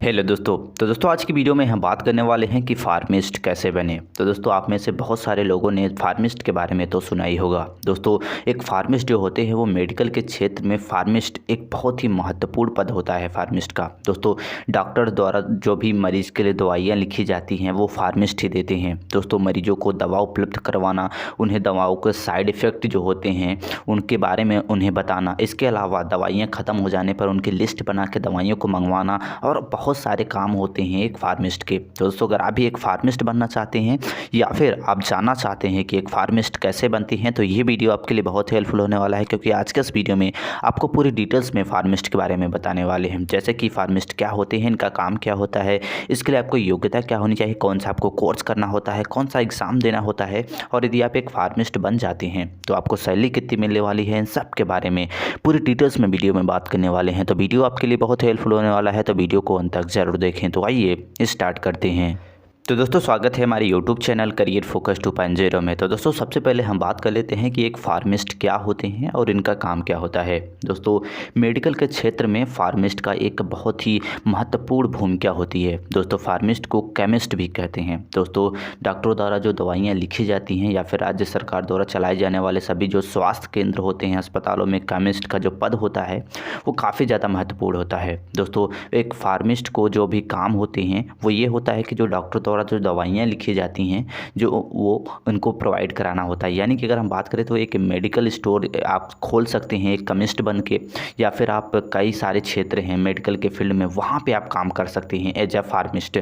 Hello दोस्तों। तो दोस्तों आज की वीडियो में हम बात करने वाले हैं कि फार्मिस्ट कैसे बने। तो दोस्तों आप में से बहुत सारे लोगों ने फार्मिस्ट के बारे में तो सुना ही होगा। दोस्तों एक फार्मिस्ट जो होते हैं वो मेडिकल के क्षेत्र में फार्मिस्ट एक बहुत ही महत्वपूर्ण पद होता है फार्मिस्ट का। दोस्तों डॉक्टर द्वारा जो भी मरीज़ के लिए दवाइयाँ लिखी जाती हैं वो फार्मिस्ट ही देते हैं। दोस्तों मरीजों को दवा उपलब्ध करवाना, उन्हें दवाओं के साइड इफ़ेक्ट जो होते हैं उनके बारे में उन्हें बताना, इसके अलावा दवाइयाँ ख़त्म हो जाने पर उनकी लिस्ट बना के दवाइयों को मंगवाना और बहुत सारे काम होते हैं एक फार्मिस्ट के। दोस्तों अगर आप भी एक फार्मिस्ट बनना चाहते हैं या फिर आप जानना चाहते हैं कि एक फार्मिस्ट कैसे बनती हैं तो ये वीडियो आपके लिए बहुत हेल्पफुल होने वाला है, क्योंकि आज के इस वीडियो में आपको पूरी डिटेल्स में फार्मिस्ट के बारे में बताने वाले हैं। जैसे कि फार्मिस्ट क्या होते हैं, इनका काम क्या होता है, इसके लिए आपको योग्यता क्या होनी चाहिए, कौन सा आपको कोर्स करना होता है, कौन सा एग्ज़ाम देना होता है, और यदि आप एक फार्मिस्ट बन जाते हैं तो आपको सैलरी कितनी मिलने वाली है, इन सब के बारे में पूरी डिटेल्स में वीडियो में बात करने वाले हैं। तो वीडियो आपके लिए बहुत हेल्पफुल होने वाला है, तो वीडियो को अंत तक ज़रूर देखें। तो आइए स्टार्ट करते हैं। तो दोस्तों स्वागत है हमारे यूट्यूब चैनल करियर फोकस 2.0 में। तो दोस्तों सबसे पहले हम बात कर लेते हैं कि एक फार्मिस्ट क्या होते हैं और इनका काम क्या होता है। दोस्तों मेडिकल के क्षेत्र में फार्मिस्ट का एक बहुत ही महत्वपूर्ण भूमिका होती है। दोस्तों फार्मिस्ट को केमिस्ट भी कहते हैं। दोस्तों डॉक्टरों द्वारा जो दवाइयाँ लिखी जाती हैं या फिर राज्य सरकार द्वारा चलाए जाने वाले सभी जो स्वास्थ्य केंद्र होते हैं, अस्पतालों में केमिस्ट का जो पद होता है वो काफ़ी ज़्यादा महत्वपूर्ण होता है। दोस्तों एक फार्मिस्ट को जो भी काम होते हैं वो ये होता है कि जो डॉक्टर द्वारा जो दवाइयाँ लिखी जाती हैं जो वो उनको प्रोवाइड कराना होता है। यानी कि अगर हम बात करें तो एक मेडिकल स्टोर आप खोल सकते हैं एक केमिस्ट बन के, या फिर आप कई सारे क्षेत्र हैं मेडिकल के फील्ड में वहाँ पे आप काम कर सकते हैं एज ए फार्मिस्ट।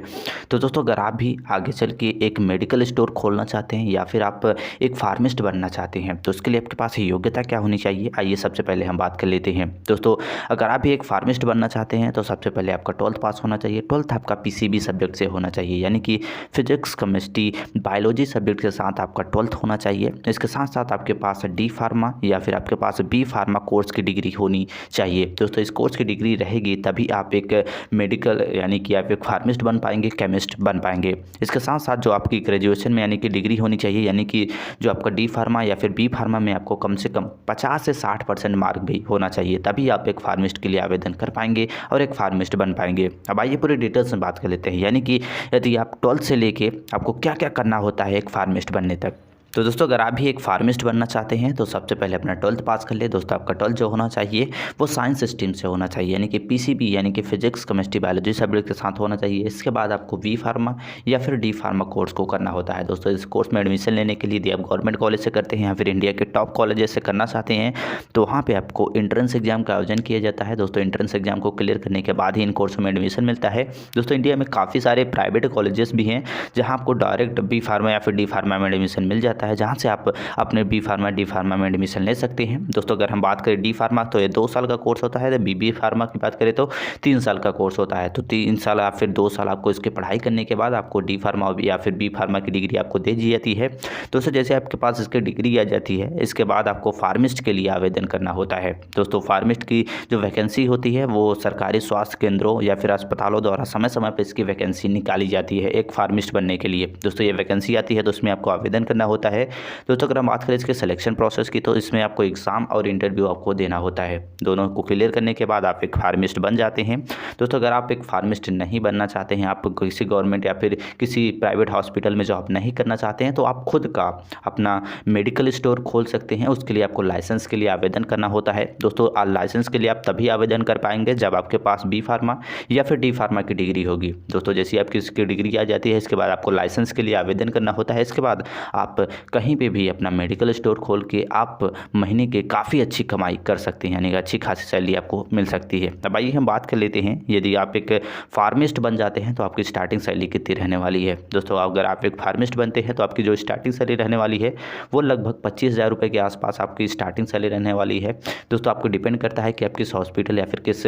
तो दोस्तों अगर आप भी आगे चल के एक मेडिकल स्टोर खोलना चाहते हैं या फिर आप एक फार्मिस्ट बनना चाहते हैं तो उसके लिए आपके पास योग्यता क्या होनी चाहिए, आइए सबसे पहले हम बात कर लेते हैं। दोस्तों अगर आप भी एक फार्मिस्ट बनना चाहते हैं तो सबसे पहले आपका 12th पास होना चाहिए। 12th आपका पीसीबी सब्जेक्ट से होना चाहिए, यानी कि फिजिक्स, केमिस्ट्री, बायोलॉजी सब्जेक्ट के साथ आपका 12th होना चाहिए। इसके साथ साथ आपके पास डी फार्मा या फिर आपके पास बी फार्मा कोर्स की डिग्री होनी चाहिए। दोस्तों इस कोर्स की डिग्री रहेगी तभी आप एक मेडिकल यानी कि आप एक फार्मिस्ट बन पाएंगे, केमिस्ट बन पाएंगे। इसके साथ साथ जो आपकी ग्रेजुएशन में यानी कि डिग्री होनी चाहिए, यानी कि जो आपका डी फार्मा या फिर बी फार्मा में आपको कम से कम 50 से 60% मार्क भी होना चाहिए, तभी आप एक फार्मिस्ट के लिए आवेदन कर पाएंगे और एक फार्मिस्ट बन पाएंगे। अब आइए पूरी डिटेल्स में बात कर लेते हैं, यानी कि यदि आप 12th से लेके आपको क्या क्या करना होता है एक फार्मिस्ट बनने तक। तो दोस्तों अगर आप भी एक फार्मिस्ट बनना चाहते हैं तो सबसे पहले अपना 12th पास कर ले। दोस्तों आपका 12th जो होना चाहिए वो साइंस स्ट्रीम से होना चाहिए, यानी कि पीसीबी यानी कि फिजिक्स, केमिस्ट्री, बायोलॉजी सब्जेक्ट के साथ होना चाहिए। इसके बाद आपको बी फार्मा या फिर डी फार्मा कोर्स को करना होता है। दोस्तों इस कोर्स में एडमिशन लेने के लिए यदि आप गवर्नमेंट कॉलेज से करते हैं या फिर इंडिया के टॉप कॉलेज से करना चाहते हैं तो वहाँ पर आपको एंट्रेंस एग्जाम का आयोजन किया जाता है। दोस्तों एंट्रेंस एग्जाम को क्लियर करने के बाद ही इन कोर्सों में एडमिशन मिलता है। दोस्तों इंडिया में काफ़ी सारे प्राइवेट कॉलेजेस भी हैं जहाँ आपको डायरेक्ट बी फार्मा या फिर डी फार्मा में एडमिशन मिल जाता है, जहाँ से आप अपने बी फार्मा डी फार्मा में एडमिशन ले सकते हैं। दोस्तों अगर हम बात करें डी फार्मा तो ये 2 साल का कोर्स होता है, बी फार्मा की बात करें तो 3 साल का कोर्स होता है। तो 3 साल या फिर 2 साल आपको इसकी पढ़ाई करने के बाद आपको डी फार्मा या फिर बी फार्मा की डिग्री आपको दे दी जाती है। दोस्तों जैसे आपके पास इसकी डिग्री आ जाती है इसके बाद आपको फार्मिस्ट के लिए आवेदन करना होता है। दोस्तों फार्मिस्ट की जो वैकेंसी होती है वो सरकारी स्वास्थ्य केंद्रों या फिर अस्पतालों द्वारा समय समय पर इसकी वैकेंसी निकाली जाती है एक फार्मिस्ट बनने के लिए। दोस्तों ये वैकेंसी आती है तो उसमें आपको आवेदन करना होता है। दोस्तों अगर हम बात करें इसके सिलेक्शन प्रोसेस की तो इसमें आपको एग्ज़ाम और इंटरव्यू आपको देना होता है। दोनों को क्लियर करने के बाद आप एक फार्मिस्ट बन जाते हैं। दोस्तों अगर आप एक फार्मिस्ट नहीं बनना चाहते हैं, आप किसी गवर्नमेंट या फिर किसी प्राइवेट हॉस्पिटल में जॉब नहीं करना चाहते हैं तो आप खुद का अपना मेडिकल स्टोर खोल सकते हैं। उसके लिए आपको लाइसेंस के लिए आवेदन करना होता है। दोस्तों लाइसेंस के लिए आप तभी आवेदन कर पाएंगे जब आपके पास बी फार्मा या फिर डी फार्मा की डिग्री होगी। दोस्तों जैसी आपकी इसकी डिग्री आ जाती है इसके बाद आपको लाइसेंस के लिए आवेदन करना होता है। इसके बाद आप कहीं पे भी अपना मेडिकल स्टोर खोल के आप महीने के काफ़ी अच्छी कमाई कर सकते हैं, यानी कि अच्छी खासी सैलरी आपको मिल सकती है। अब आइए हम बात कर लेते हैं यदि आप एक फार्मिस्ट बन जाते हैं तो आपकी स्टार्टिंग सैलरी कितनी रहने वाली है। दोस्तों अगर आप एक फार्मिस्ट बनते हैं तो आपकी जो स्टार्टिंग सैलरी रहने वाली है वो लगभग 25,000 रुपये के आसपास आपकी स्टार्टिंग सैलरी रहने वाली है। दोस्तों आपको डिपेंड करता है कि आप किस हॉस्पिटल या फिर किस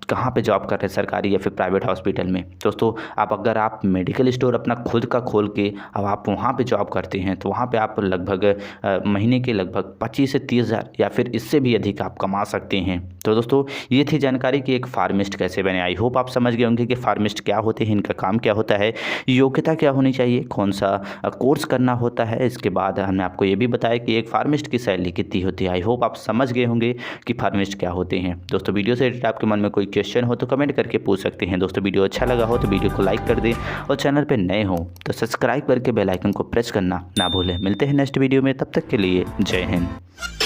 कहाँ पे जॉब कर रहे हैं, सरकारी या फिर प्राइवेट हॉस्पिटल में। दोस्तों अगर आप मेडिकल स्टोर अपना खुद का खोल के अब आप वहाँ पे जॉब करते हैं तो वहाँ पे आप लगभग महीने के लगभग 25 से 30 हज़ार या फिर इससे भी अधिक आप कमा सकते हैं। तो दोस्तों ये थी जानकारी कि एक फार्मिस्ट कैसे बने। आई होप आप समझ गए होंगे कि फार्मिस्ट क्या होते हैं, इनका काम क्या होता है, योग्यता क्या होनी चाहिए, कौन सा कोर्स करना होता है। इसके बाद हमने आपको ये भी बताया कि एक फार्मिस्ट की सैलरी कितनी होती है। आई होप आप समझ गए होंगे कि फार्मिस्ट क्या होते हैं। दोस्तों वीडियो से रिलेटेड आपके मन में कोई क्वेश्चन हो तो कमेंट करके पूछ सकते हैं। दोस्तों वीडियो अच्छा लगा हो तो वीडियो को लाइक कर दें और चैनल पर नए हो तो सब्सक्राइब करके बेल आइकन को प्रेस करना ना भूलें। मिलते हैं नेक्स्ट वीडियो में, तब तक के लिए जय हिंद।